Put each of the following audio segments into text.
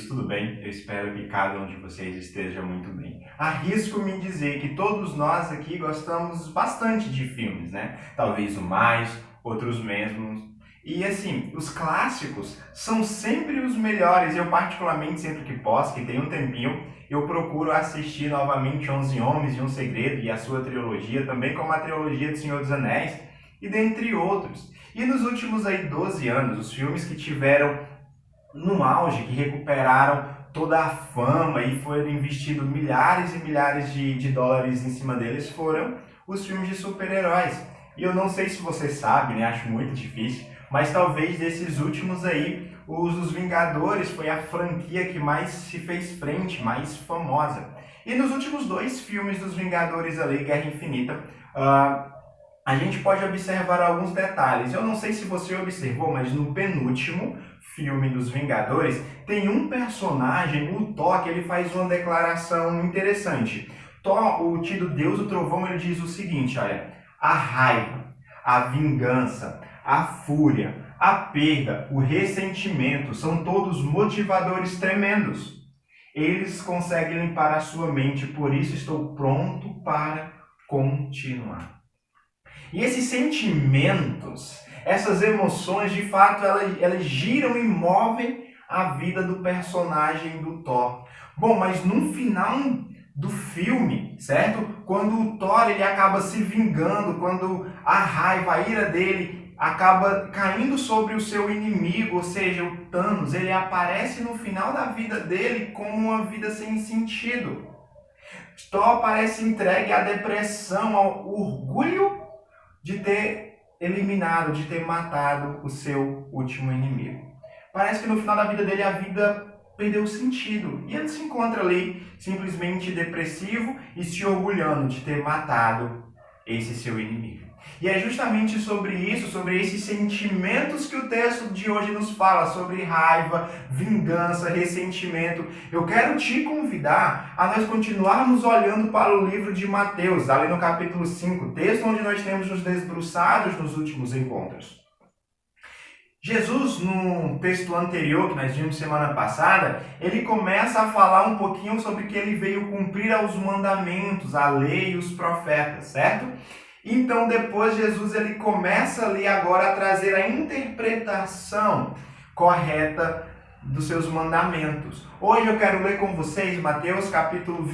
queridos, tudo bem? Eu espero que cada um de vocês esteja muito bem. Arrisco-me em dizer que todos nós aqui gostamos bastante de filmes, né? Talvez o mais, outros menos. E assim, os clássicos são sempre os melhores. Eu particularmente, sempre que posso, que tenho um tempinho, eu procuro assistir novamente 11 Homens e um Segredo e a sua trilogia, também como a trilogia do Senhor dos Anéis, e dentre outros. E nos últimos 12 anos, os filmes que tiveram no auge, que recuperaram toda a fama e foram investidos milhares e milhares de dólares em cima deles, foram os filmes de super-heróis. E eu não sei se você sabe, né? Acho muito difícil, mas talvez desses últimos aí, os Vingadores foi a franquia que mais se fez frente, mais famosa. E nos últimos 2 filmes dos Vingadores ali, Guerra Infinita, a gente pode observar alguns detalhes. Eu não sei se você observou, mas no penúltimo filme dos Vingadores, tem um personagem, o Thor, que ele faz uma declaração interessante. Thor, o tido Deus do Trovão, ele diz o seguinte, olha, a raiva, a vingança, a fúria, a perda, o ressentimento, são todos motivadores tremendos. Eles conseguem limpar a sua mente, por isso estou pronto para continuar. E esses sentimentos, essas emoções, de fato, elas giram e movem a vida do personagem do Thor. Bom, mas no final do filme, certo? Quando o Thor ele acaba se vingando, quando a raiva, a ira dele acaba caindo sobre o seu inimigo, ou seja, o Thanos, ele aparece no final da vida dele como uma vida sem sentido. Thor parece entregue à depressão, ao orgulho de ter eliminado, de ter matado o seu último inimigo. Parece que no final da vida dele a vida perdeu o sentido. E ele se encontra ali simplesmente depressivo e se orgulhando de ter matado esse seu inimigo. E é justamente sobre isso, sobre esses sentimentos que o texto de hoje nos fala, sobre raiva, vingança, ressentimento. Eu quero te convidar a nós continuarmos olhando para o livro de Mateus, ali no capítulo 5, texto onde nós temos nos debruçados nos últimos encontros. Jesus, no texto anterior, que nós vimos semana passada, ele começa a falar um pouquinho sobre que ele veio cumprir aos mandamentos, a lei e os profetas, certo? Então, depois, Jesus ele começa ali agora a trazer a interpretação correta dos seus mandamentos. Hoje eu quero ler com vocês Mateus capítulo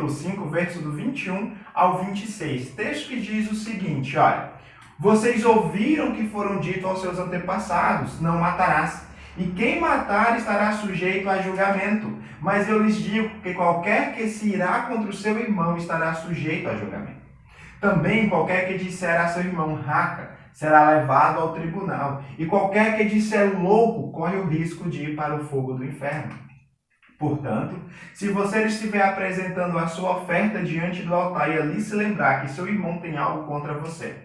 5, verso do 21 ao 26. Texto que diz o seguinte, olha: vocês ouviram que foram dito aos seus antepassados, não matarás, e quem matar estará sujeito a julgamento. Mas eu lhes digo que qualquer que se irá contra o seu irmão estará sujeito a julgamento. Também qualquer que disser a seu irmão raca será levado ao tribunal, e qualquer que disser louco corre o risco de ir para o fogo do inferno. Portanto, se você estiver apresentando a sua oferta diante do altar e ali se lembrar que seu irmão tem algo contra você,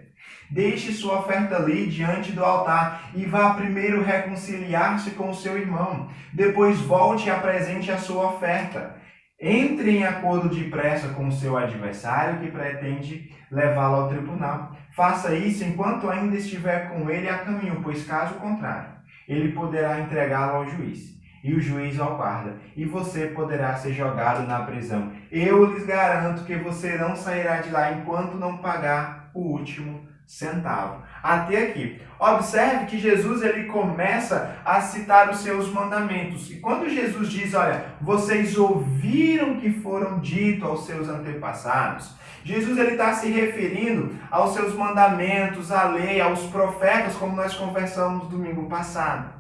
deixe sua oferta ali diante do altar e vá primeiro reconciliar-se com o seu irmão. Depois volte e apresente a sua oferta. Entre em acordo depressa com o seu adversário que pretende levá-lo ao tribunal. Faça isso enquanto ainda estiver com ele a caminho, pois caso contrário, ele poderá entregá-lo ao juiz, e o juiz ao guarda, e você poderá ser jogado na prisão. Eu lhes garanto que você não sairá de lá enquanto não pagar o último centavo. Até aqui. Observe que Jesus ele começa a citar os seus mandamentos. E quando Jesus diz, olha, vocês ouviram que foram dito aos seus antepassados, Jesus ele está se referindo aos seus mandamentos, à lei, aos profetas, como nós conversamos domingo passado.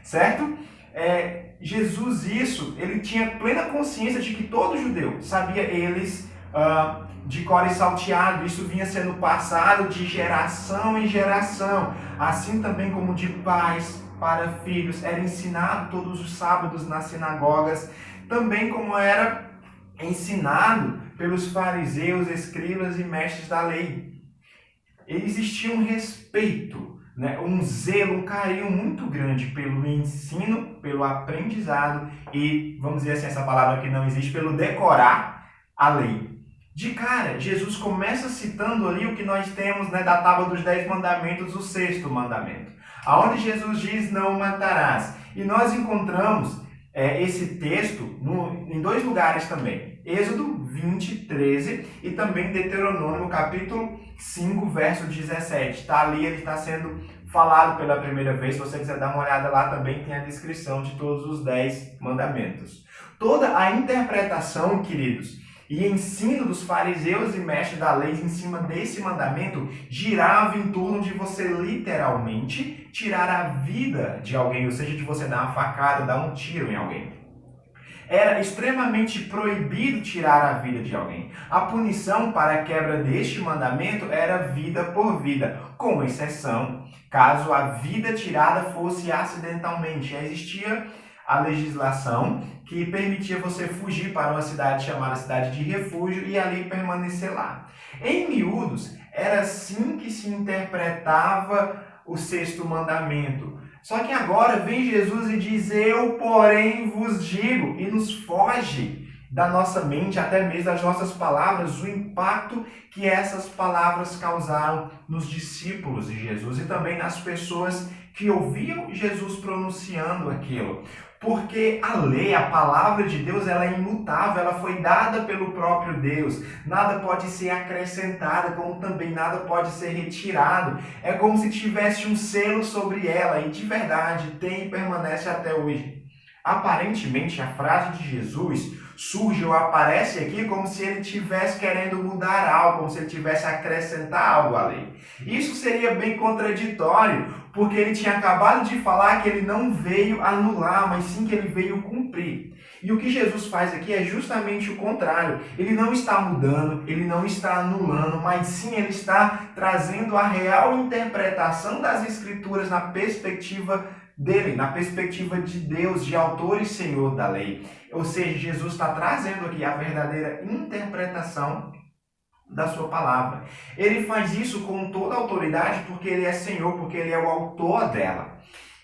Certo? Jesus, ele tinha plena consciência de que todo judeu sabia eles de cor e salteado. Isso vinha sendo passado de geração em geração, assim também como de pais para filhos. Era ensinado todos os sábados nas sinagogas, também como era ensinado pelos fariseus, escribas e mestres da lei. Existia um respeito, né, um zelo, um carinho muito grande pelo ensino, pelo aprendizado e, vamos dizer assim, essa palavra que não existe, pelo decorar a lei. De cara, Jesus começa citando ali o que nós temos, né, da tábua dos 10 mandamentos, o 6º mandamento, aonde Jesus diz não matarás. E nós encontramos esse texto em dois lugares também. Êxodo 20, 13 e também Deuteronômio capítulo 5, verso 17. Está ali, ele está sendo falado pela primeira vez. Se você quiser dar uma olhada lá, também tem a descrição de todos os 10 mandamentos. Toda a interpretação, queridos, e ensino dos fariseus e mestres da lei em cima desse mandamento girava em torno de você literalmente tirar a vida de alguém, ou seja, de você dar uma facada, dar um tiro em alguém. Era extremamente proibido tirar a vida de alguém. A punição para a quebra deste mandamento era vida por vida, com exceção caso a vida tirada fosse acidentalmente. Já existia a legislação que permitia você fugir para uma cidade chamada cidade de refúgio e ali permanecer lá. Em miúdos, era assim que se interpretava o sexto mandamento. Só que agora vem Jesus e diz: eu, porém, vos digo, e nos foge da nossa mente, até mesmo das nossas palavras, o impacto que essas palavras causaram nos discípulos de Jesus e também nas pessoas que ouviam Jesus pronunciando aquilo. Porque a lei, a palavra de Deus, ela é imutável, ela foi dada pelo próprio Deus. Nada pode ser acrescentado, como também nada pode ser retirado. É como se tivesse um selo sobre ela, e de verdade tem e permanece até hoje. Aparentemente, a frase de Jesus surge ou aparece aqui como se ele estivesse querendo mudar algo, como se ele tivesse acrescentar algo à lei. Isso seria bem contraditório, porque ele tinha acabado de falar que ele não veio anular, mas sim que ele veio cumprir. E o que Jesus faz aqui é justamente o contrário. Ele não está mudando, ele não está anulando, mas sim ele está trazendo a real interpretação das Escrituras na perspectiva dele, na perspectiva de Deus, de autor e senhor da lei. Ou seja, Jesus está trazendo aqui a verdadeira interpretação da sua palavra. Ele faz isso com toda a autoridade porque ele é Senhor, porque ele é o autor dela.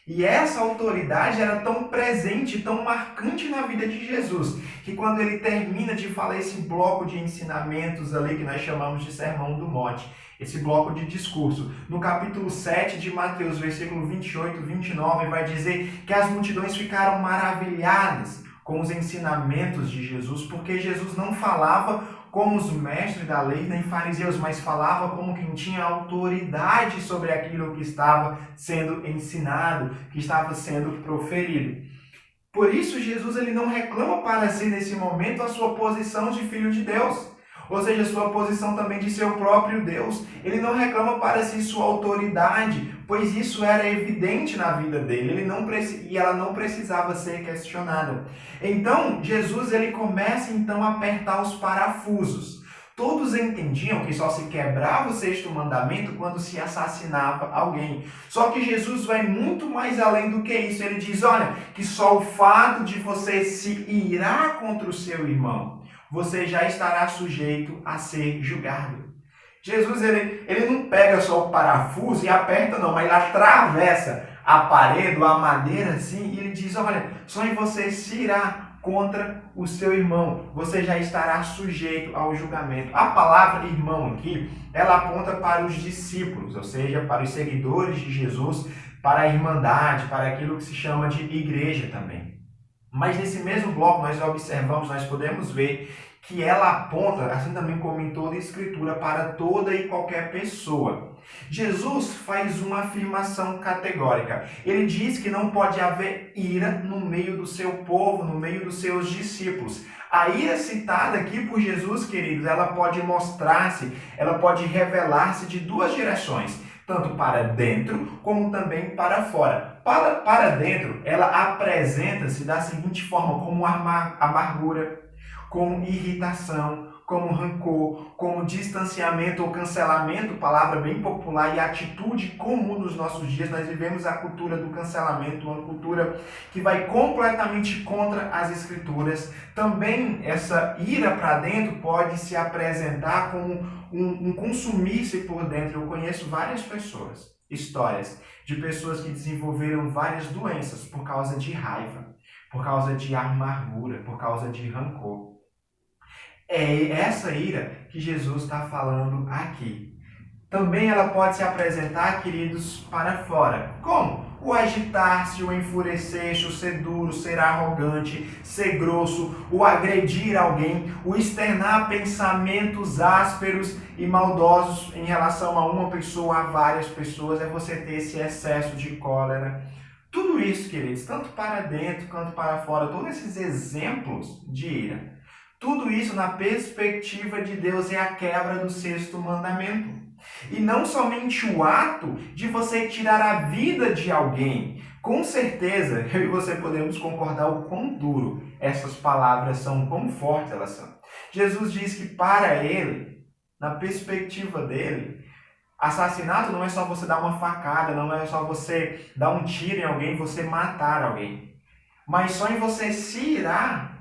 E essa autoridade era tão presente, tão marcante na vida de Jesus, que quando ele termina de falar esse bloco de ensinamentos ali que nós chamamos de Sermão do Monte, esse bloco de discurso, no capítulo 7 de Mateus, versículo 28 e 29, vai dizer que as multidões ficaram maravilhadas com os ensinamentos de Jesus, porque Jesus não falava como os mestres da lei, nem fariseus, mas falava como quem tinha autoridade sobre aquilo que estava sendo ensinado, que estava sendo proferido. Por isso, Jesus ele não reclama para si, nesse momento, a sua posição de filho de Deus, ou seja, a sua posição também de seu próprio Deus. Ele não reclama para si sua autoridade, pois isso era evidente na vida dele, e ela não precisava ser questionada. Então, Jesus ele começa então a apertar os parafusos. Todos entendiam que só se quebrava o sexto mandamento quando se assassinava alguém. Só que Jesus vai muito mais além do que isso. Ele diz, olha, que só o fato de você se irar contra o seu irmão, você já estará sujeito a ser julgado. Jesus, ele não pega só o parafuso e aperta não, mas ele atravessa a parede, a madeira assim, e ele diz, olha, só em você se irar contra o seu irmão, você já estará sujeito ao julgamento. A palavra irmão aqui, ela aponta para os discípulos, ou seja, para os seguidores de Jesus, para a irmandade, para aquilo que se chama de igreja também. Mas nesse mesmo bloco nós observamos, nós podemos ver que ela aponta, assim também como em toda a Escritura, para toda e qualquer pessoa. Jesus faz uma afirmação categórica. Ele diz que não pode haver ira no meio do seu povo, no meio dos seus discípulos. A ira citada aqui por Jesus, queridos, ela pode mostrar-se, ela pode revelar-se de duas direções, tanto para dentro como também para fora. Para dentro, ela apresenta-se da seguinte forma, como amargura, como irritação, como rancor, como distanciamento ou cancelamento, palavra bem popular e atitude comum nos nossos dias. Nós vivemos a cultura do cancelamento, uma cultura que vai completamente contra as Escrituras. Também essa ira para dentro pode se apresentar como um consumir-se por dentro. Eu conheço várias pessoas, histórias de pessoas que desenvolveram várias doenças por causa de raiva, por causa de amargura, por causa de rancor. É essa ira que Jesus está falando aqui. Também ela pode se apresentar, queridos, para fora. Como? o agitar-se, o enfurecer-se, o ser duro, ser arrogante, ser grosso, o agredir alguém, o externar pensamentos ásperos e maldosos em relação a uma pessoa, a várias pessoas, é você ter esse excesso de cólera. Tudo isso, queridos, tanto para dentro quanto para fora, todos esses exemplos de ira, tudo isso na perspectiva de Deus é a quebra do sexto mandamento. E não somente o ato de você tirar a vida de alguém. Com certeza, eu e você podemos concordar o quão duro essas palavras são, quão fortes elas são. Jesus diz que para ele, na perspectiva dele, assassinato não é só você dar uma facada, não é só você dar um tiro em alguém, você matar alguém. Mas só em você se irar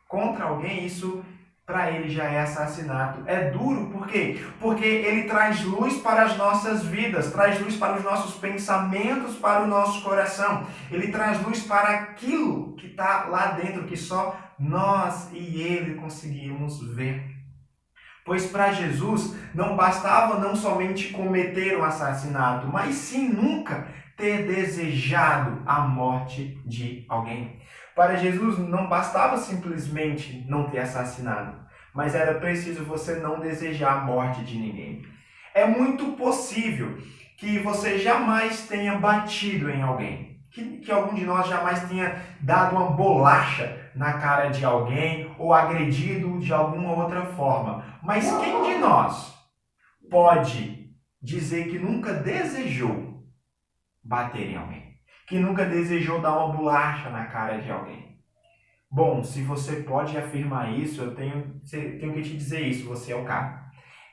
contra alguém, isso para ele já é assassinato. É duro, por quê? Porque ele traz luz para as nossas vidas, traz luz para os nossos pensamentos, para o nosso coração. Ele traz luz para aquilo que está lá dentro, que só nós e ele conseguimos ver. Pois para Jesus não bastava não somente cometer um assassinato, mas sim nunca ter desejado a morte de alguém. Para Jesus não bastava simplesmente não ter assassinado, mas era preciso você não desejar a morte de ninguém. É muito possível que você jamais tenha batido em alguém, que algum de nós jamais tenha dado uma bolacha na cara de alguém ou agredido de alguma outra forma. Mas quem de nós pode dizer que nunca desejou bater em alguém? Que nunca desejou dar uma bolacha na cara de alguém? Bom, se você pode afirmar isso, eu tenho que te dizer isso, você é o cara.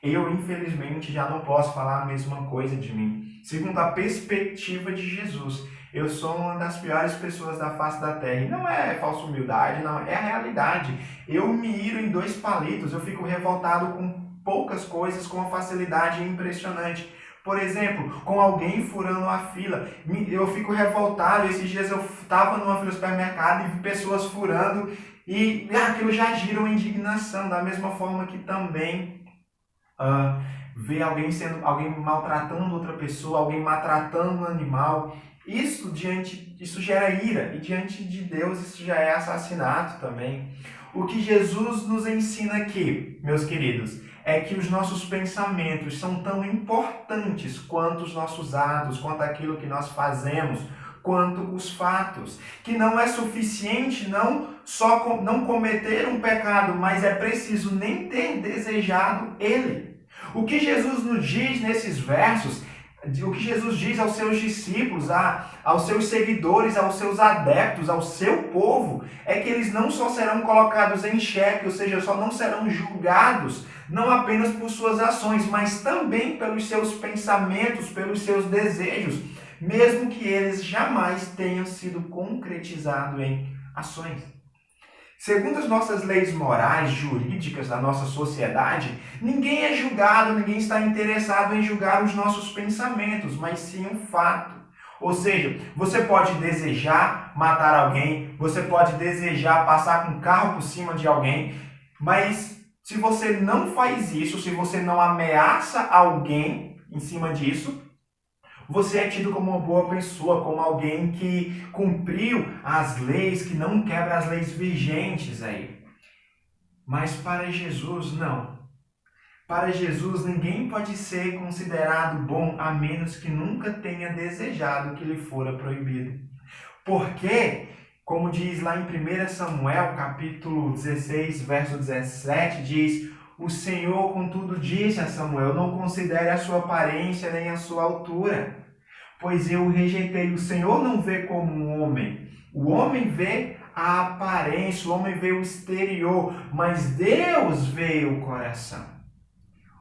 Eu, infelizmente, já não posso falar a mesma coisa de mim. Segundo a perspectiva de Jesus, eu sou uma das piores pessoas da face da terra. E não é falsa humildade, não, é a realidade. Eu me iro em 2 palitos, eu fico revoltado com poucas coisas com uma facilidade impressionante. Por exemplo, com alguém furando a fila. Eu fico revoltado. Esses dias eu estava numa fila do supermercado e vi pessoas furando e aquilo já gira uma indignação. Da mesma forma que também ver alguém maltratando outra pessoa, alguém maltratando um animal. Isso gera ira. E diante de Deus isso já é assassinato também. O que Jesus nos ensina aqui, meus queridos, é que os nossos pensamentos são tão importantes quanto os nossos atos, quanto aquilo que nós fazemos, quanto os fatos. Que não é suficiente não cometer um pecado, mas é preciso nem ter desejado ele. O que Jesus nos diz nesses versos, o que Jesus diz aos seus discípulos, aos seus seguidores, aos seus adeptos, ao seu povo, é que eles não só serão colocados em xeque, ou seja, só não serão julgados, não apenas por suas ações, mas também pelos seus pensamentos, pelos seus desejos, mesmo que eles jamais tenham sido concretizados em ações. Segundo as nossas leis morais, jurídicas da nossa sociedade, ninguém é julgado, ninguém está interessado em julgar os nossos pensamentos, mas sim um fato. Ou seja, você pode desejar matar alguém, você pode desejar passar com um carro por cima de alguém, mas se você não faz isso, se você não ameaça alguém em cima disso, você é tido como uma boa pessoa, como alguém que cumpriu as leis, que não quebra as leis vigentes aí. Mas para Jesus, não. Para Jesus, ninguém pode ser considerado bom a menos que nunca tenha desejado que lhe fora proibido. Porque, como diz lá em 1 Samuel, capítulo 16, verso 17, diz: o Senhor, contudo, disse a Samuel: não considere a sua aparência nem a sua altura, pois eu o rejeitei. O Senhor não vê como um homem. O homem vê a aparência, o homem vê o exterior, mas Deus vê o coração.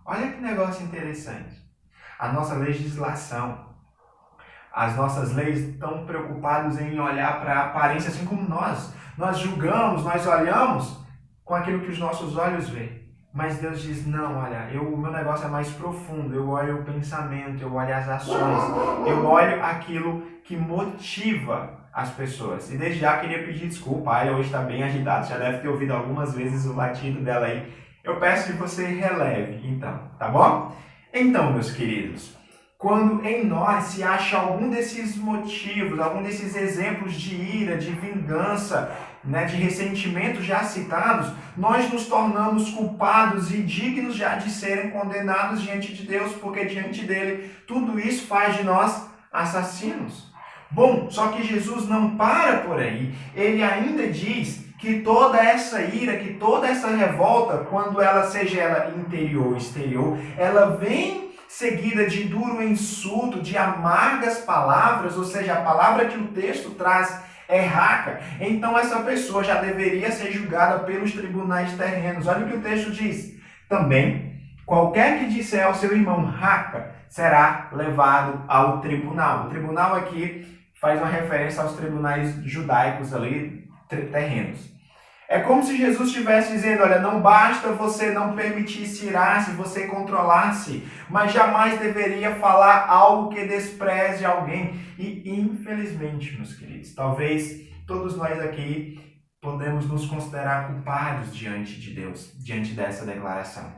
Olha que negócio interessante. A nossa legislação, as nossas leis estão preocupadas em olhar para a aparência, assim como nós. Nós julgamos, nós olhamos com aquilo que os nossos olhos veem. Mas Deus diz: não, olha, o meu negócio é mais profundo. Eu olho o pensamento, eu olho as ações, eu olho aquilo que motiva as pessoas. E desde já queria pedir desculpa, a Aya hoje está bem agitada, já deve ter ouvido algumas vezes o latido dela aí. Eu peço que você releve, então, tá bom? Então, meus queridos, quando em nós se acha algum desses motivos, algum desses exemplos de ira, de vingança, né, de ressentimento já citados, nós nos tornamos culpados e dignos já de serem condenados diante de Deus, porque diante dele tudo isso faz de nós assassinos. Bom, só que Jesus não para por aí. Ele ainda diz que toda essa ira, que toda essa revolta, quando ela seja ela interior ou exterior, ela vem seguida de duro insulto, de amargas palavras, ou seja, a palavra que o texto traz é raca. Então essa pessoa já deveria ser julgada pelos tribunais terrenos. Olha o que o texto diz. Também, qualquer que disser ao seu irmão raca, será levado ao tribunal. O tribunal aqui faz uma referência aos tribunais judaicos ali, terrenos. É como se Jesus estivesse dizendo, olha, não basta você não permitir se irar-se, você controlar-se, mas jamais deveria falar algo que despreze alguém. E infelizmente, meus queridos, talvez todos nós aqui podemos nos considerar culpados diante de Deus, diante dessa declaração.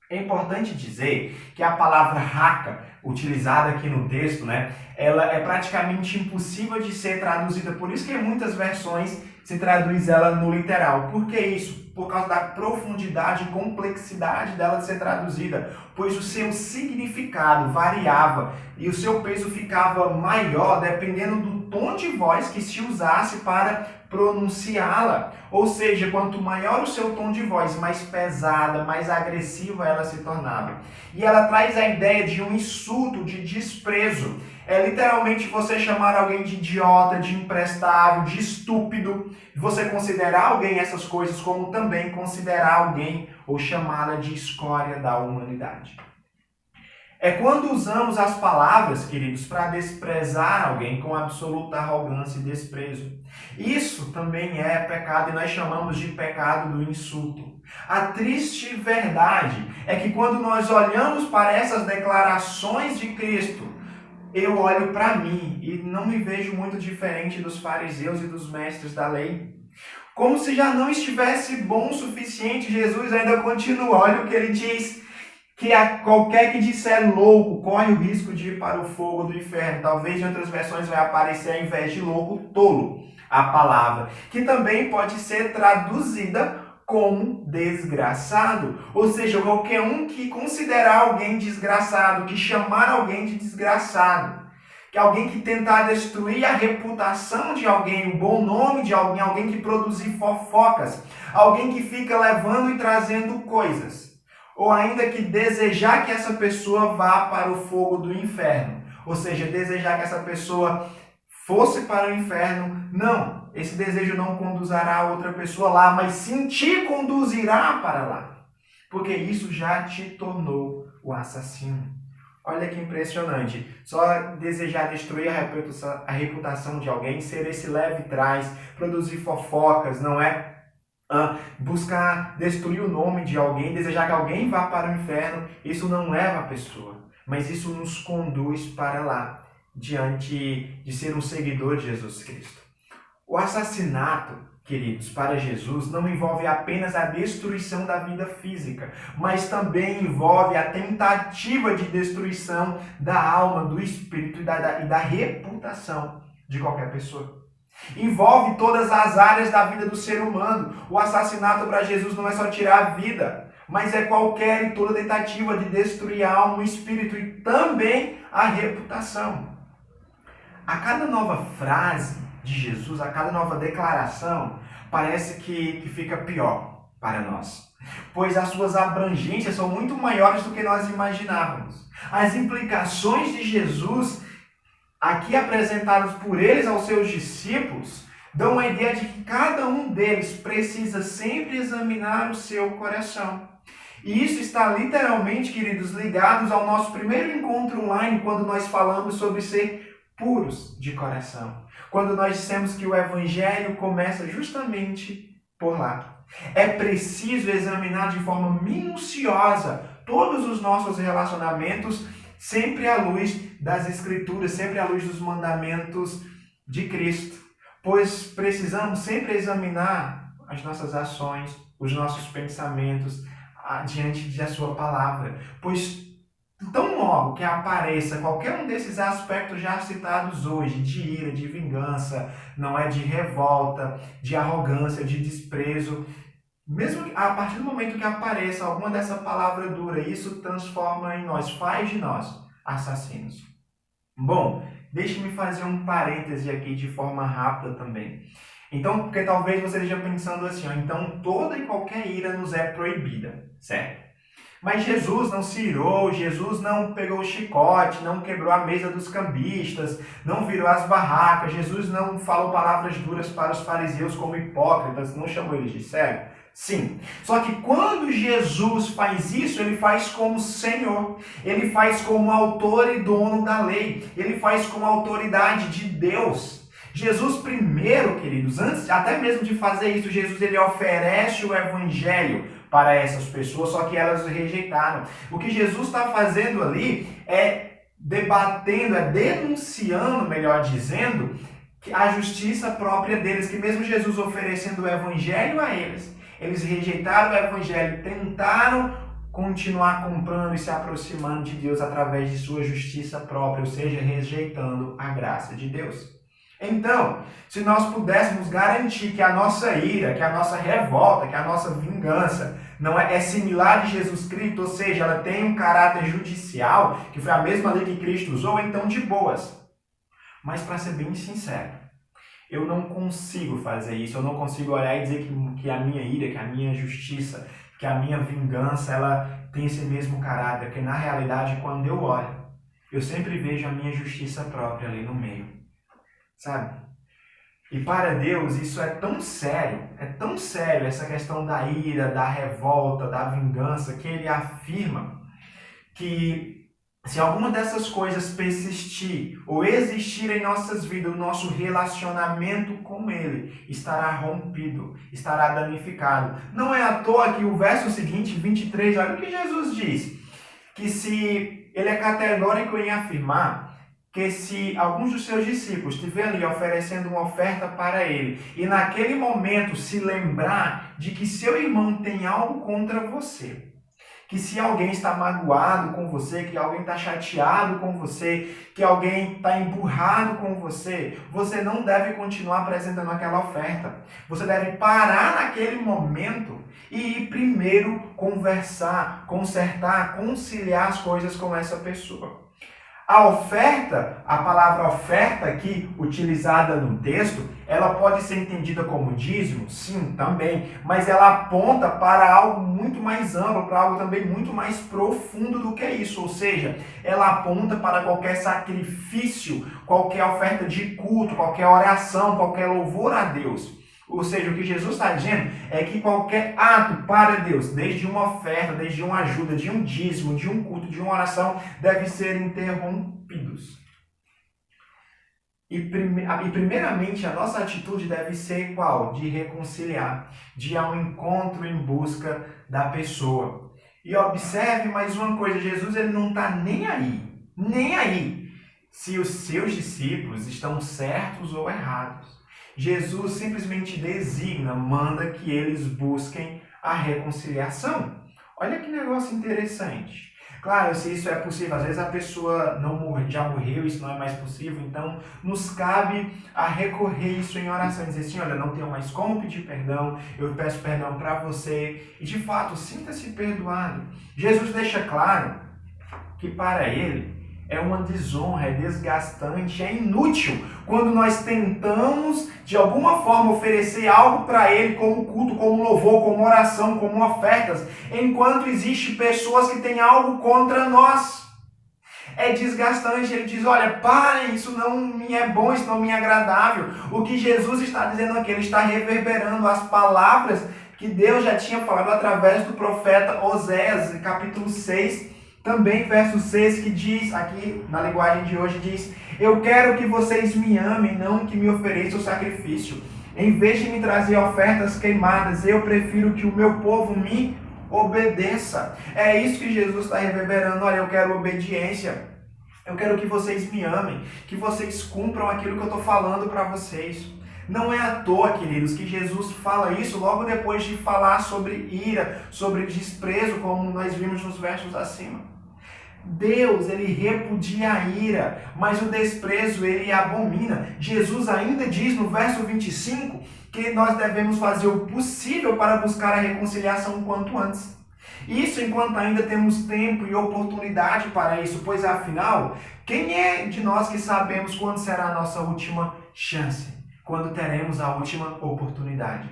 É importante dizer que a palavra raca, utilizada aqui no texto, né, ela é praticamente impossível de ser traduzida. Por isso que em muitas versões se traduz ela no literal. Por que isso? Por causa da profundidade e complexidade dela de ser traduzida. Pois o seu significado variava e o seu peso ficava maior dependendo do tom de voz que se usasse para pronunciá-la. Ou seja, quanto maior o seu tom de voz, mais pesada, mais agressiva ela se tornava. E ela traz a ideia de um insulto, de desprezo. É literalmente você chamar alguém de idiota, de imprestável, de estúpido. Você considerar alguém essas coisas, como também considerar alguém ou chamá-la de escória da humanidade. É quando usamos as palavras, queridos, para desprezar alguém com absoluta arrogância e desprezo. Isso também é pecado e nós chamamos de pecado do insulto. A triste verdade é que quando nós olhamos para essas declarações de Cristo, eu olho para mim e não me vejo muito diferente dos fariseus e dos mestres da lei. Como se já não estivesse bom o suficiente, Jesus ainda continua. Olha o que ele diz. Que qualquer que disser louco corre o risco de ir para o fogo do inferno. Talvez em outras versões vai aparecer, ao invés de louco, tolo, a palavra. Que também pode ser traduzida como desgraçado. Ou seja, qualquer um que considerar alguém desgraçado, que chamar alguém de desgraçado, que alguém que tentar destruir a reputação de alguém, o bom nome de alguém, alguém que produzir fofocas, alguém que fica levando e trazendo coisas. Ou ainda que desejar que essa pessoa vá para o fogo do inferno. Ou seja, desejar que essa pessoa fosse para o inferno. Não, esse desejo não conduzirá a outra pessoa lá, mas sim te conduzirá para lá. Porque isso já te tornou o assassino. Olha que impressionante. Só desejar destruir a reputação de alguém, ser esse leve trás, produzir fofocas, não é? Buscar destruir o nome de alguém, desejar que alguém vá para o inferno, isso não leva a pessoa, mas isso nos conduz para lá, diante de ser um seguidor de Jesus Cristo. O assassinato, queridos, para Jesus não envolve apenas a destruição da vida física, mas também envolve a tentativa de destruição da alma, do espírito e da reputação de qualquer pessoa. Envolve todas as áreas da vida do ser humano. O assassinato para Jesus não é só tirar a vida, mas é qualquer e toda tentativa de destruir a alma, o espírito e também a reputação. A cada nova frase de Jesus, a cada nova declaração, parece que fica pior para nós. Pois as suas abrangências são muito maiores do que nós imaginávamos. As implicações de Jesus aqui apresentados por eles aos seus discípulos, dão a ideia de que cada um deles precisa sempre examinar o seu coração. E isso está literalmente, queridos, ligados ao nosso primeiro encontro online, quando nós falamos sobre ser puros de coração. Quando nós dissemos que o Evangelho começa justamente por lá. É preciso examinar de forma minuciosa todos os nossos relacionamentos, sempre à luz das Escrituras, sempre à luz dos mandamentos de Cristo. Pois precisamos sempre examinar as nossas ações, os nossos pensamentos diante da sua palavra. Pois Tão logo que apareça qualquer um desses aspectos já citados hoje, de ira, de vingança, não é, de revolta, de arrogância, de desprezo, mesmo a partir do momento que apareça alguma dessa palavra dura, isso transforma em nós, faz de nós assassinos. Bom, deixe-me fazer um parêntese aqui de forma rápida também. Então, porque talvez você esteja pensando assim, ó, então toda e qualquer ira nos é proibida, certo? Mas Jesus não se irou, Jesus não pegou o chicote, não quebrou a mesa dos cambistas, não virou as barracas, Jesus não falou palavras duras para os fariseus como hipócritas, não chamou eles de cego. Sim, só que quando Jesus faz isso, ele faz como Senhor, ele faz como autor e dono da lei, ele faz como autoridade de Deus. Jesus primeiro, queridos, antes até mesmo de fazer isso, Jesus ele oferece o evangelho para essas pessoas, só que elas rejeitaram. O que Jesus está fazendo ali é debatendo, é denunciando, melhor dizendo, a justiça própria deles, que mesmo Jesus oferecendo o evangelho a eles, eles rejeitaram o evangelho, tentaram continuar comprando e se aproximando de Deus através de sua justiça própria, ou seja, rejeitando a graça de Deus. Então, se nós pudéssemos garantir que a nossa ira, que a nossa revolta, que a nossa vingança não é similar de Jesus Cristo, ou seja, ela tem um caráter judicial, que foi a mesma lei que Cristo usou, então de boas. Mas para ser bem sincero, eu não consigo fazer isso, eu não consigo olhar e dizer que a minha ira, que a minha justiça, que a minha vingança, ela tem esse mesmo caráter, porque na realidade, quando eu olho, eu sempre vejo a minha justiça própria ali no meio. Sabe? E para Deus isso é tão sério essa questão da ira, da revolta, da vingança, que ele afirma que se alguma dessas coisas persistir ou existir em nossas vidas, o nosso relacionamento com ele estará rompido, estará danificado. Não é à toa que o verso seguinte, 23, olha o que Jesus diz, que se ele é categórico em afirmar que se alguns dos seus discípulos estiverem ali oferecendo uma oferta para ele e naquele momento se lembrar de que seu irmão tem algo contra você, que se alguém está magoado com você, que alguém está chateado com você, que alguém está emburrado com você, você não deve continuar apresentando aquela oferta. Você deve parar naquele momento e ir primeiro conversar, consertar, conciliar as coisas com essa pessoa. A oferta, a palavra oferta aqui utilizada no texto, ela pode ser entendida como dízimo? Sim, também. Mas ela aponta para algo muito mais amplo, para algo também muito mais profundo do que isso. Ou seja, ela aponta para qualquer sacrifício, qualquer oferta de culto, qualquer oração, qualquer louvor a Deus. Ou seja, o que Jesus está dizendo é que qualquer ato para Deus, desde uma oferta, desde uma ajuda, de um dízimo, de um culto, de uma oração, deve ser interrompidos. E primeiramente a nossa atitude deve ser qual? De reconciliar, de ir ao encontro em busca da pessoa. E observe mais uma coisa, Jesus ele não está nem aí, se os seus discípulos estão certos ou errados. Jesus simplesmente designa, manda que eles busquem a reconciliação. Olha que negócio interessante. Claro, se isso é possível, às vezes a pessoa já morreu, isso não é mais possível, então nos cabe a recorrer isso em oração, dizer assim, olha, não tenho mais como pedir perdão, eu peço perdão para você, e de fato, sinta-se perdoado. Jesus deixa claro que para ele é uma desonra, é desgastante, é inútil quando nós tentamos de alguma forma oferecer algo para ele como culto, como louvor, como oração, como ofertas, enquanto existe pessoas que têm algo contra nós. É desgastante, ele diz, olha, parem, isso não me é bom, isso não me é agradável. O que Jesus está dizendo aqui, ele está reverberando as palavras que Deus já tinha falado através do profeta Oséias, capítulo 6, também verso 6, que diz, aqui na linguagem de hoje, diz, eu quero que vocês me amem, não que me ofereçam sacrifício. Em vez de me trazer ofertas queimadas, eu prefiro que o meu povo me obedeça. É isso que Jesus está reverberando. Olha, eu quero obediência. Eu quero que vocês me amem, que vocês cumpram aquilo que eu estou falando para vocês. Não é à toa, queridos, que Jesus fala isso logo depois de falar sobre ira, sobre desprezo, como nós vimos nos versos acima. Deus, ele repudia a ira, mas o desprezo ele abomina. Jesus ainda diz no verso 25 que nós devemos fazer o possível para buscar a reconciliação o quanto antes. Isso enquanto ainda temos tempo e oportunidade para isso, pois afinal, quem é de nós que sabemos quando será a nossa última chance? Quando teremos a última oportunidade?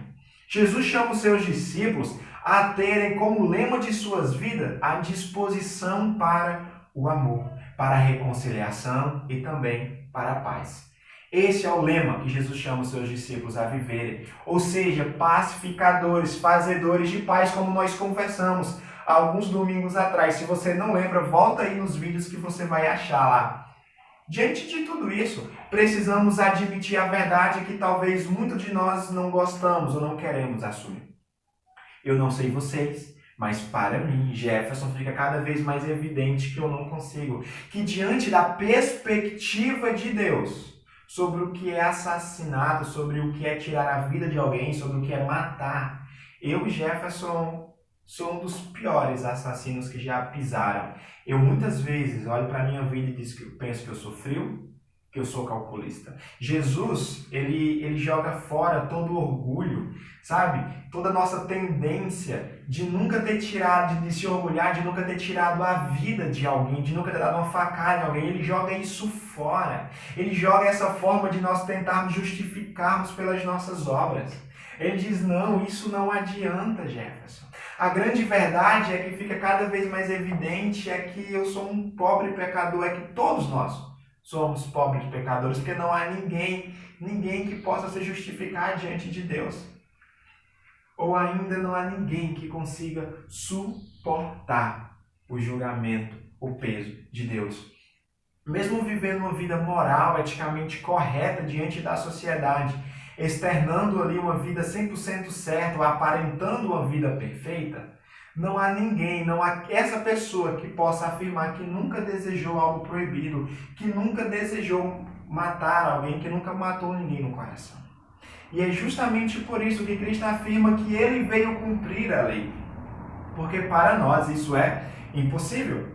Jesus chama os seus discípulos a terem como lema de suas vidas a disposição para o amor, para a reconciliação e também para a paz. Esse é o lema que Jesus chama os seus discípulos a viverem, ou seja, pacificadores, fazedores de paz, como nós conversamos alguns domingos atrás. Se você não lembra, volta aí nos vídeos que você vai achar lá. Diante de tudo isso, precisamos admitir a verdade que talvez muitos de nós não gostamos ou não queremos assumir. Eu não sei vocês, mas para mim, Jefferson, fica cada vez mais evidente que eu não consigo. Que diante da perspectiva de Deus, sobre o que é assassinato, sobre o que é tirar a vida de alguém, sobre o que é matar, eu, Jefferson, sou um dos piores assassinos que já pisaram. Eu muitas vezes olho para a minha vida e penso que eu sou frio, que eu sou calculista. Jesus, ele joga fora todo o orgulho, sabe? Toda a nossa tendência de nunca ter tirado, de se orgulhar, de nunca ter tirado a vida de alguém, de nunca ter dado uma facada em alguém. Ele joga isso fora. Ele joga essa forma de nós tentarmos justificarmos pelas nossas obras. Ele diz, não, isso não adianta, Jefferson. A grande verdade é que fica cada vez mais evidente é que eu sou um pobre pecador, é que todos nós somos pobres pecadores, porque não há ninguém que possa se justificar diante de Deus. Ou ainda não há ninguém que consiga suportar o julgamento, o peso de Deus. Mesmo vivendo uma vida moral, eticamente correta diante da sociedade, externando ali uma vida 100% certa, aparentando uma vida perfeita, não há ninguém, não há essa pessoa que possa afirmar que nunca desejou algo proibido, que nunca desejou matar alguém, que nunca matou ninguém no coração. E é justamente por isso que Cristo afirma que ele veio cumprir a lei. Porque para nós isso é impossível.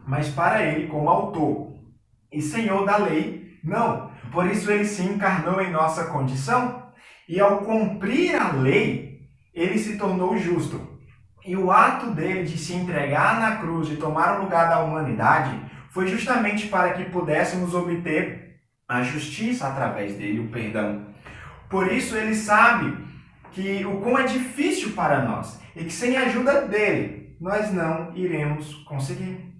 Mas para ele, como autor e senhor da lei, não. Por isso ele se encarnou em nossa condição. E ao cumprir a lei, ele se tornou justo. E o ato dele de se entregar na cruz, de tomar o lugar da humanidade, foi justamente para que pudéssemos obter a justiça através dele, o perdão. Por isso ele sabe que o quão é difícil para nós e que sem a ajuda dele nós não iremos conseguir.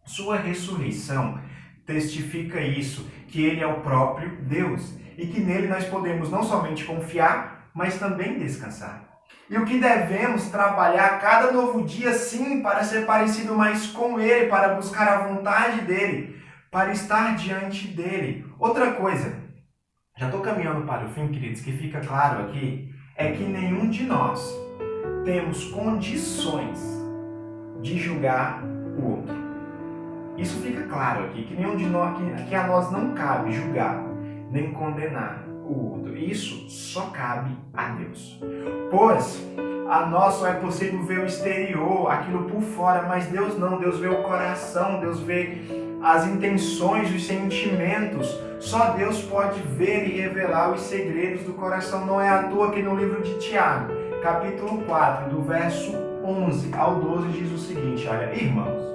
Sua ressurreição testifica isso, que ele é o próprio Deus e que nele nós podemos não somente confiar, mas também descansar. E o que devemos trabalhar cada novo dia, sim, para ser parecido mais com ele, para buscar a vontade dele, para estar diante dele. Outra coisa, já estou caminhando para o fim, queridos, que fica claro aqui, é que nenhum de nós temos condições de julgar o outro. Isso fica claro aqui, que nenhum de nós, que a nós não cabe julgar, nem condenar o outro. Isso só cabe a Deus. Pois a nós só é possível ver o exterior, aquilo por fora, mas Deus não. Deus vê o coração, Deus vê as intenções, os sentimentos. Só Deus pode ver e revelar os segredos do coração. Não é à toa que no livro de Tiago, capítulo 4, do verso 11 ao 12, diz o seguinte, olha, irmãos,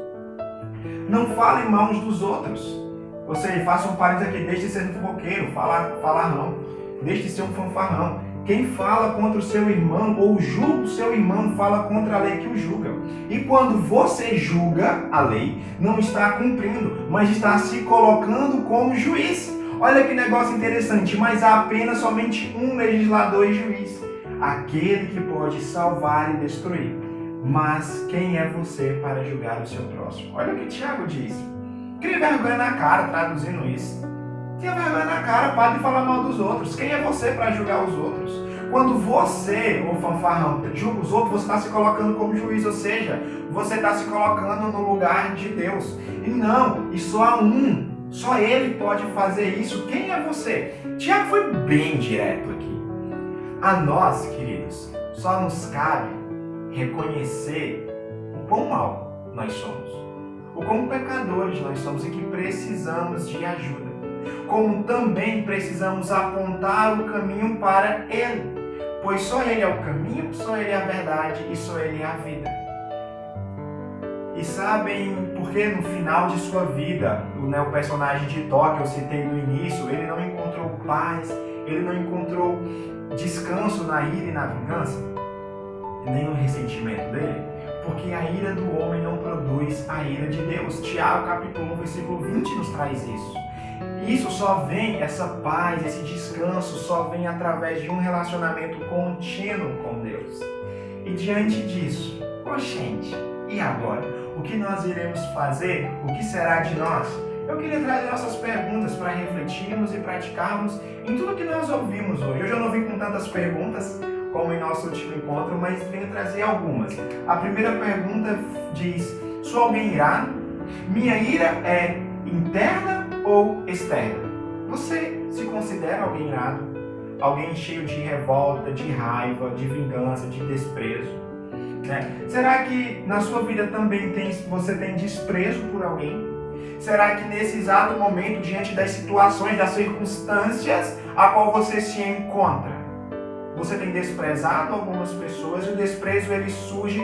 não falem mal uns dos outros. Ou seja, faça um parênteses aqui, deixe de ser um fofoqueiro, falar não, deixe de ser um fanfarrão. Quem fala contra o seu irmão ou julga o seu irmão, fala contra a lei que o julga. E quando você julga a lei, não está cumprindo, mas está se colocando como juiz. Olha que negócio interessante, mas há apenas somente um legislador e juiz, aquele que pode salvar e destruir. Mas quem é você para julgar o seu próximo? Olha o que Tiago diz. Cria vergonha na cara traduzindo isso. Tenha vergonha na cara, pare de falar mal dos outros. Quem é você para julgar os outros? Quando você, ô fanfarrão, julga os outros, você está se colocando como juiz, ou seja, você está se colocando no lugar de Deus. E não, e só há um, só ele pode fazer isso. Quem é você? Tiago foi bem direto aqui. A nós, queridos, só nos cabe reconhecer o quão mal nós somos. o quão pecadores nós somos e que precisamos de ajuda. Como também precisamos apontar o caminho para Ele, pois só Ele é o caminho, só Ele é a verdade e só Ele é a vida. E sabem por que no final de sua vida, o personagem de Thor que eu citei no início, ele não encontrou paz, ele não encontrou descanso na ira e na vingança, nem no ressentimento dele? Porque a ira do homem não produz a ira de Deus. Tiago capítulo 1, versículo 20 nos traz isso. Isso só vem, essa paz, esse descanso, só vem através de um relacionamento contínuo com Deus. E diante disso, gente, e agora? O que nós iremos fazer? O que será de nós? Eu queria trazer nossas perguntas para refletirmos e praticarmos em tudo que nós ouvimos hoje. Hoje eu não vim com tantas perguntas como em nosso último encontro, mas venho trazer algumas. A primeira pergunta diz: sou alguém irado? Minha ira é interna ou externa? Você se considera alguém irado? Alguém cheio de revolta, de raiva, de vingança, de desprezo? Será que na sua vida também você tem desprezo por alguém? Será que nesse exato momento, diante das situações, das circunstâncias a qual você se encontra, você tem desprezado algumas pessoas? E o desprezo ele surge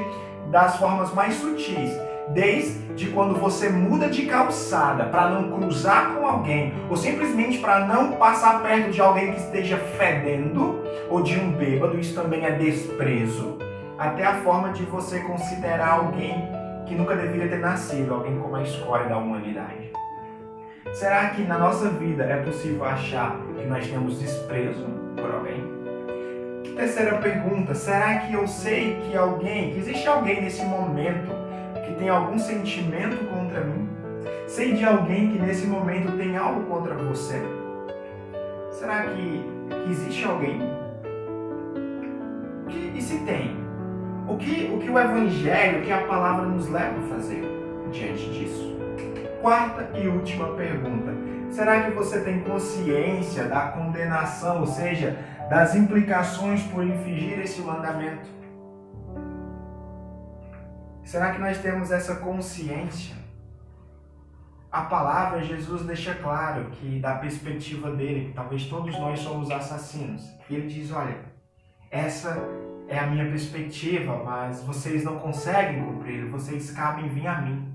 das formas mais sutis, desde quando você muda de calçada para não cruzar com alguém, ou simplesmente para não passar perto de alguém que esteja fedendo, ou de um bêbado, isso também é desprezo, até a forma de você considerar alguém que nunca deveria ter nascido, alguém como a escória da humanidade. Será que na nossa vida é possível achar que nós temos desprezo por alguém? Terceira pergunta: será que eu sei que existe alguém nesse momento que tem algum sentimento contra mim? Sei de alguém que nesse momento tem algo contra você? Será que existe alguém? E se tem? O que o Evangelho, o que a palavra nos leva a fazer diante disso? Quarta e última pergunta: será que você tem consciência da condenação, ou seja, das implicações por infringir esse mandamento? Será que nós temos essa consciência? A palavra, Jesus deixa claro que, da perspectiva dele, que talvez todos nós somos assassinos. Ele diz: olha, essa é a minha perspectiva, mas vocês não conseguem cumprir, vocês cabem vir a mim.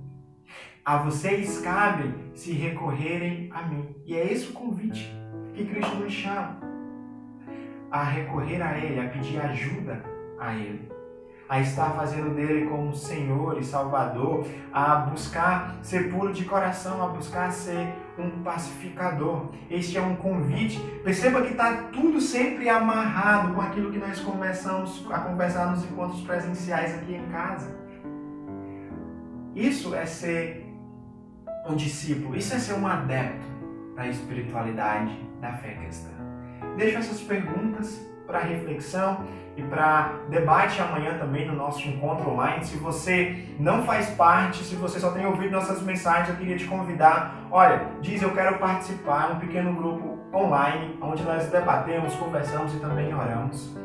A vocês cabe se recorrerem a mim. E é esse o convite que Cristo nos chama. A recorrer a Ele, a pedir ajuda a Ele. A estar fazendo dele como Senhor e Salvador, a buscar ser puro de coração, a buscar ser um pacificador. Este é um convite. Perceba que está tudo sempre amarrado com aquilo que nós começamos a conversar nos encontros presenciais aqui em casa. Isso é ser um discípulo, isso é ser um adepto da espiritualidade, da fé cristã. Deixo essas perguntas para reflexão e para debate amanhã também no nosso encontro online. Se você não faz parte, se você só tem ouvido nossas mensagens, eu queria te convidar. Olha, eu quero participar de um pequeno grupo online, onde nós debatemos, conversamos e também oramos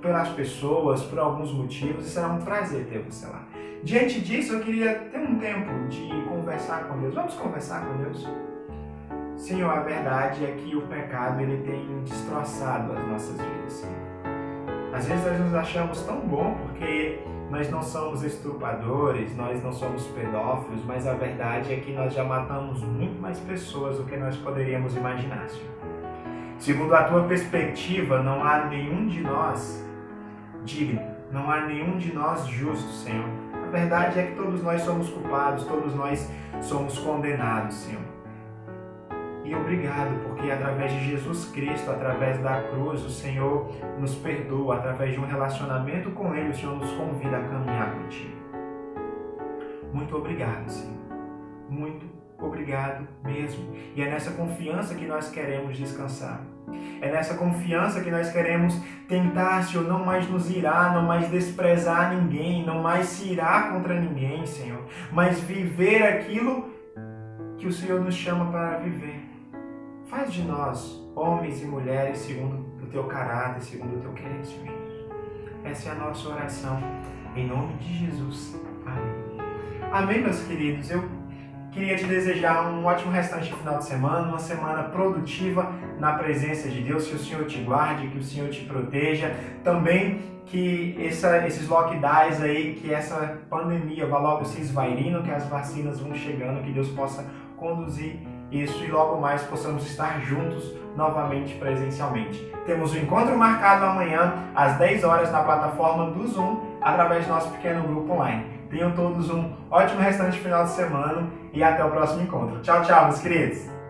pelas pessoas, por alguns motivos, e será um prazer ter você lá. Diante disso, eu queria ter um tempo de conversar com Deus. Vamos conversar com Deus? Senhor, a verdade é que o pecado ele tem destroçado as nossas vidas, Senhor. Às vezes nós nos achamos tão bom porque nós não somos estupradores, nós não somos pedófilos, mas a verdade é que nós já matamos muito mais pessoas do que nós poderíamos imaginar, Senhor. Segundo a tua perspectiva, não há nenhum de nós digno, não há nenhum de nós justo, Senhor. A verdade é que todos nós somos culpados, todos nós somos condenados, Senhor. E obrigado, porque através de Jesus Cristo, através da cruz, o Senhor nos perdoa, através de um relacionamento com Ele, o Senhor nos convida a caminhar contigo. Muito obrigado, Senhor. Muito obrigado mesmo. E é nessa confiança que nós queremos descansar. É nessa confiança que nós queremos tentar, Senhor, não mais nos irar, não mais desprezar ninguém, não mais se irar contra ninguém, Senhor, mas viver aquilo que o Senhor nos chama para viver. Faz de nós homens e mulheres segundo o teu caráter, segundo o teu querer, Senhor Jesus. Essa é a nossa oração. Em nome de Jesus. Amém. Amém, meus queridos? Eu queria te desejar um ótimo restante de final de semana, uma semana produtiva na presença de Deus, que o Senhor te guarde, que o Senhor te proteja. Também que esses lockdowns aí, que essa pandemia vá logo se esvairindo, que as vacinas vão chegando, que Deus possa conduzir isso e logo mais possamos estar juntos novamente presencialmente. Temos um encontro marcado amanhã às 10 horas na plataforma do Zoom, através do nosso pequeno grupo online. Tenham todos um ótimo restante de final de semana e até o próximo encontro. Tchau, tchau, meus queridos!